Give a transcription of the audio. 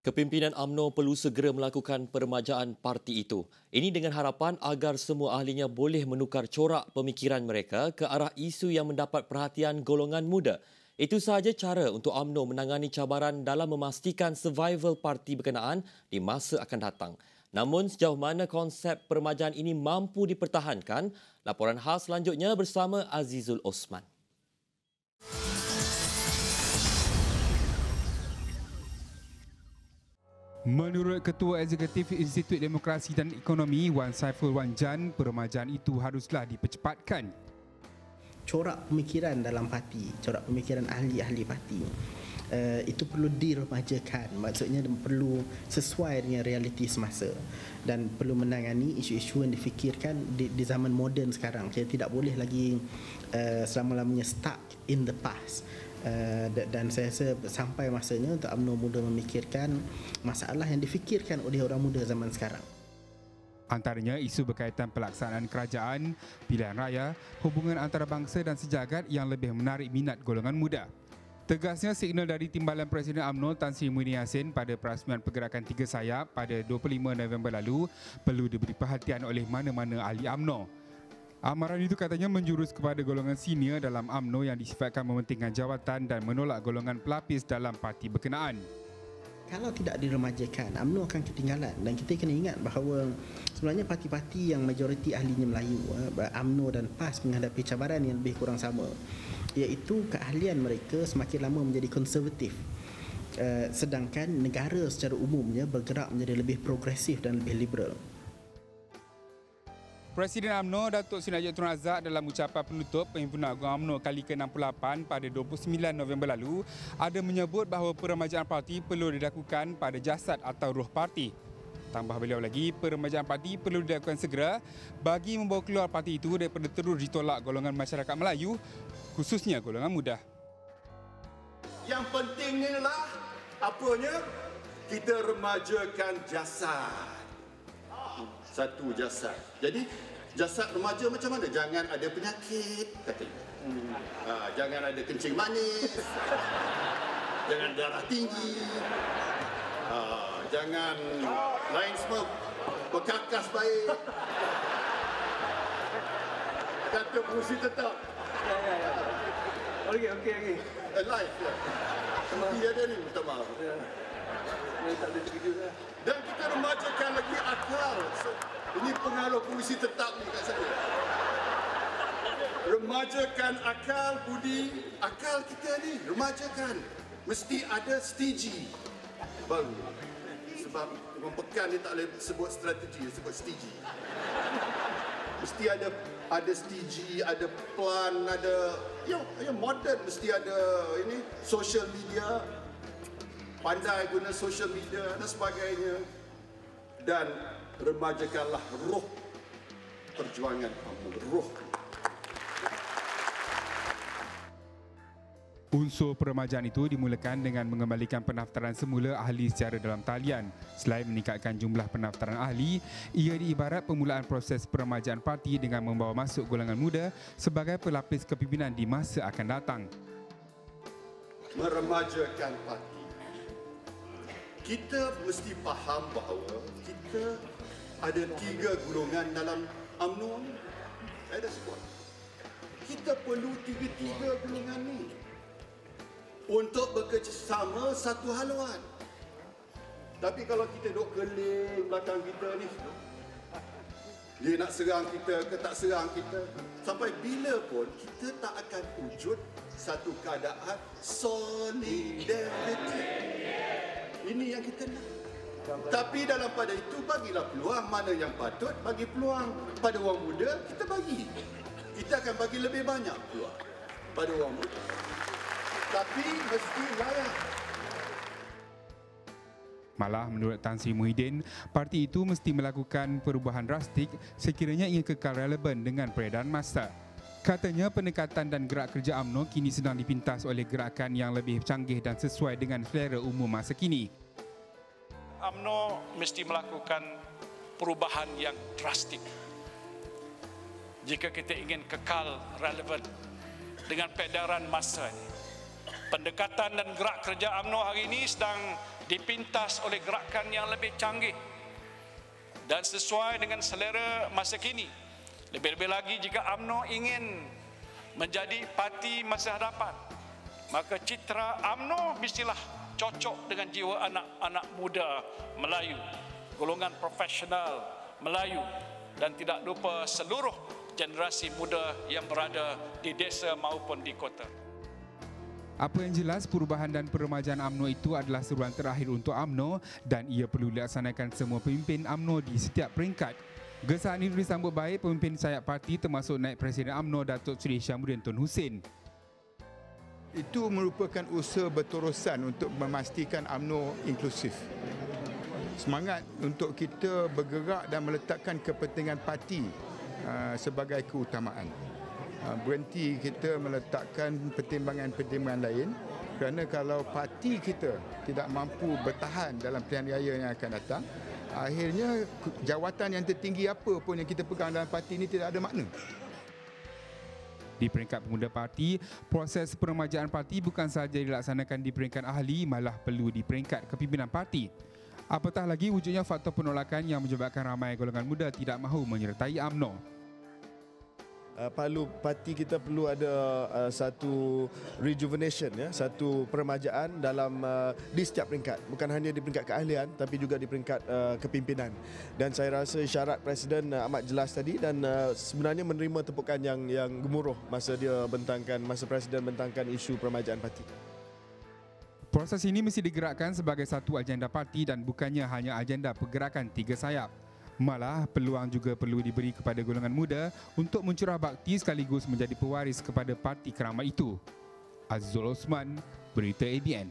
Kepimpinan UMNO perlu segera melakukan peremajaan parti itu. Ini dengan harapan agar semua ahlinya boleh menukar corak pemikiran mereka ke arah isu yang mendapat perhatian golongan muda. Itu sahaja cara untuk UMNO menangani cabaran dalam memastikan survival parti berkenaan di masa akan datang. Namun sejauh mana konsep peremajaan ini mampu dipertahankan? Laporan khas selanjutnya bersama Azizul Osman. Menurut Ketua Eksekutif Institut Demokrasi dan Ekonomi Wan Saiful Wan Jan, peremajaan itu haruslah dipercepatkan. Corak pemikiran dalam parti, corak pemikiran ahli-ahli parti, itu perlu diremajakan. Maksudnya perlu sesuai dengan realiti semasa dan perlu menangani isu-isu yang difikirkan di zaman moden sekarang. Kita tidak boleh lagi selama-lamanya stuck in the past. Dan saya rasa sampai masanya untuk UMNO muda memikirkan masalah yang difikirkan oleh orang muda zaman sekarang. Antaranya isu berkaitan pelaksanaan kerajaan, pilihan raya, hubungan antarabangsa dan sejagat yang lebih menarik minat golongan muda. Tegasnya signal dari Timbalan Presiden UMNO Tan Sri Muhyiddin Yassin pada perasmian Pergerakan Tiga Sayap pada 25 November lalu perlu diberi perhatian oleh mana-mana ahli UMNO. Amaran itu katanya menjurus kepada golongan senior dalam UMNO yang disifatkan mementingkan jawatan dan menolak golongan pelapis dalam parti berkenaan. Kalau tidak diremajakan, UMNO akan ketinggalan dan kita kena ingat bahawa sebenarnya parti-parti yang majoriti ahlinya Melayu, UMNO dan PAS menghadapi cabaran yang lebih kurang sama, iaitu keahlian mereka semakin lama menjadi konservatif. Sedangkan negara secara umumnya bergerak menjadi lebih progresif dan lebih liberal. Presiden UMNO Datuk Seri Najib Tun Razak dalam ucapan penutup Perhimpunan Agung UMNO kali ke-68 pada 29 November lalu ada menyebut bahawa peremajaan parti perlu dilakukan pada jasad atau roh parti. Tambah beliau lagi, peremajaan parti perlu dilakukan segera bagi membawa keluar parti itu daripada terus ditolak golongan masyarakat Melayu, khususnya golongan muda. Yang penting ialah apanya? Kita remajakan jasad. Satu jasad. Jadi jasad remaja macam mana? Jangan ada penyakit, katanya. Jangan ada kencing manis. Jangan darah tinggi. Jangan lain semua berkakas baik. Kata fungsi tetap. Okey. Live ya. Dia ada ni, minta maaf. Dan kita remajakan lagi akal. Ini pengaruh fungsi tetap ni kat saya. Remajakan akal budi. Akal kita ni remajakan. Mesti ada strategi baru. Sebab orang pekan ni tak boleh sebut strategi, sebut strategi. Mesti ada strategi, ada plan, ada yang modern, mesti ada ini social media. Pandai guna social media dan sebagainya. Dan remajakanlah roh perjuangan kamu, roh. Unsur peremajaan itu dimulakan dengan mengembalikan pendaftaran semula ahli secara dalam talian. Selain meningkatkan jumlah pendaftaran ahli, ia diibarat permulaan proses peremajaan parti dengan membawa masuk golongan muda sebagai pelapis kepimpinan di masa akan datang. Meremajakan parti. Kita mesti faham bahawa kita ada 3 golongan dalam UMNO ni. Saya dah sebut. Kita perlu 3 golongan ni untuk bekerjasama satu haluan. Tapi kalau kita duduk keling belakang kita ni, dia nak serang kita ke tak serang kita, sampai bila pun kita tak akan wujud satu keadaan solidariti. Ini yang kita nak. Tapi dalam pada itu bagilah peluang. Mana yang patut bagi peluang pada orang muda, kita bagi. Kita akan bagi lebih banyak peluang pada orang muda. Tapi mesti layak. Malah menurut Tan Sri Muhyiddin, parti itu mesti melakukan perubahan drastik sekiranya ingin kekal relevan dengan peredaran masa. Katanya pendekatan dan gerak kerja UMNO kini sedang dipintas oleh gerakan yang lebih canggih dan sesuai dengan selera umum masa kini. UMNO mesti melakukan perubahan yang drastik. Jika kita ingin kekal relevan dengan peredaran masa ini. Pendekatan dan gerak kerja UMNO hari ini sedang dipintas oleh gerakan yang lebih canggih dan sesuai dengan selera masa kini. Lebih-lebih lagi jika UMNO ingin menjadi parti masa hadapan, maka citra UMNO mestilah cocok dengan jiwa anak-anak muda Melayu, golongan profesional Melayu, dan tidak lupa seluruh generasi muda yang berada di desa maupun di kota. Apa yang jelas, perubahan dan peremajaan UMNO itu adalah seruan terakhir untuk UMNO dan ia perlu dilaksanakan semua pemimpin UMNO di setiap peringkat. Gesaan ini disambut baik pemimpin sayap parti termasuk Naib Presiden UMNO Datuk Seri Syamsuddin Tun Hussein. Itu merupakan usaha berterusan untuk memastikan UMNO inklusif. Semangat untuk kita bergerak dan meletakkan kepentingan parti sebagai keutamaan. Berhenti kita meletakkan pertimbangan-pertimbangan lain, kerana kalau parti kita tidak mampu bertahan dalam pilihan raya yang akan datang, akhirnya jawatan yang tertinggi apa pun yang kita pegang dalam parti ini tidak ada makna. Di peringkat pemuda parti, proses peremajaan parti bukan sahaja dilaksanakan di peringkat ahli, malah perlu di peringkat kepimpinan parti. Apatah lagi wujudnya faktor penolakan yang menyebabkan ramai golongan muda tidak mahu menyertai UMNO. Parti kita perlu ada satu rejuvenation, satu peremajaan dalam di setiap peringkat, bukan hanya di peringkat keahlian tapi juga di peringkat kepimpinan. Dan saya rasa isyarat Presiden amat jelas tadi dan sebenarnya menerima tepukan yang gemuruh masa Presiden bentangkan isu peremajaan parti. Proses ini mesti digerakkan sebagai satu agenda parti dan bukannya hanya agenda pergerakan tiga sayap. Malah, peluang juga perlu diberi kepada golongan muda untuk mencurah bakti sekaligus menjadi pewaris kepada parti keramat itu. Azizul Osman, Berita ABN.